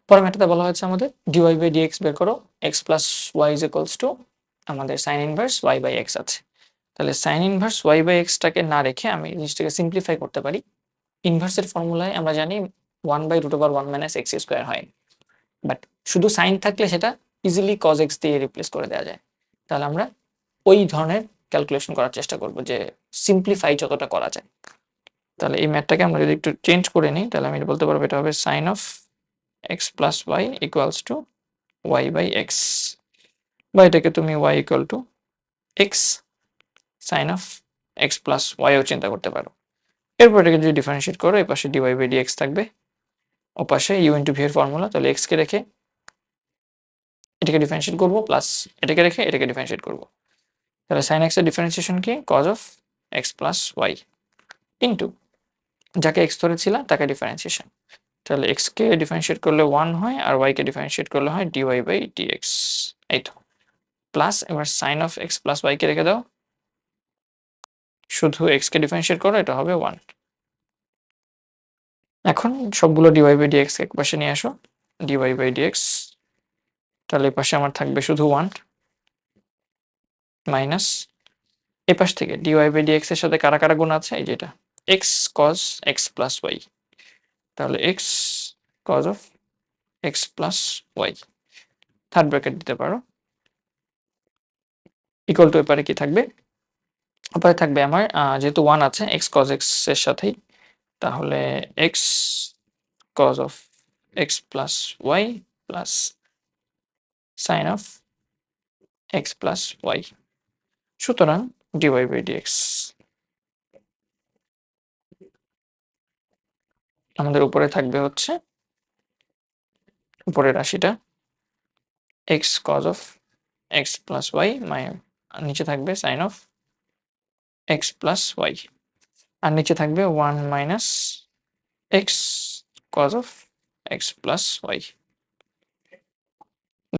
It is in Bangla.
পরের ম্যাথডে বলা হয়েছে আমাদের dy/dx বের করো, x + y = আমাদের sin ইনভার্স y/x আছে। তাহলে sin ইনভার্স y/x টাকে না রেখে আমি জিনিসটাকে সিম্পলিফাই করতে পারি। ইনভার্সের ফর্মুলায় আমরা জানি 1/√1 - x² হয়। বাট শুধু সাইন থাকলে সেটা ইজিলি cos x দিয়ে রিপ্লেস করে দেওয়া যায়। তাহলে আমরা ওই ধরনের ক্যালকুলেশন করার চেষ্টা করব যে সিম্পলিফাই যতটা করা যায়। তাহলে এই ম্যাথটাকে আমরা যদি একটু চেঞ্জ করে নিই তাহলে আমি বলতে পারবো এটা হবে sin of x + y = y/x, বা এটাকে তুমি y = x sin of x + y ও চিন্তা করতে পারো। এরপর এটাকে যদি ডিফারেন্সিয়েট করো, এই পাশে dy/dx থাকবে, ও পাশে u × v এর ফর্মুলা, তাহলে x কে রেখে এটাকে ডিফারেন্সিয়েট করব, প্লাস এটাকে রেখে এটাকে ডিফারেন্সিয়েট করব। তাহলে sin x এর ডিফারেন্সিয়েশন কি? cos of x + y into যাকে x ধরেছিলাম তাকে ডিফারেন্সিয়েশন। তাহলে x কে ডিফারেন্সিয়েট করলে 1 হয়, আর y কে ডিফারেন্সিয়েট করলে হয় dy/dx। এই তো, প্লাস এবার sin of x + y কে রেখে দাও, শুধু x কে ডিফারেন্সিয়েট করো, এটা হবে 1। এখন সবগুলো dy/dx এক পাশে নিয়ে আসো, dy/dx, তাহলে এই পাশে আমার থাকবে শুধু 1 মাইনাস এই পাশ থেকে dy/dx এর সাথে কারা কারা গুণ আছে, এই যে এটা x cos x + y, তাহলে x cos of x + y, third bracket দিতে পারো, ইকুয়াল টু এপারে কি থাকবে, এপারে থাকবে আমার যেহেতু 1 আছে x cos x এর সাথেই, তাহলে x cos of x + y plus sin of x + y, সুতরাং dy/dx আমাদের উপরে থাকবে হচ্ছে উপরের রাশিটা x cos of x + y, নিচে থাকবে sin of x + y, আর নিচে থাকবে 1 - x cos of x + y।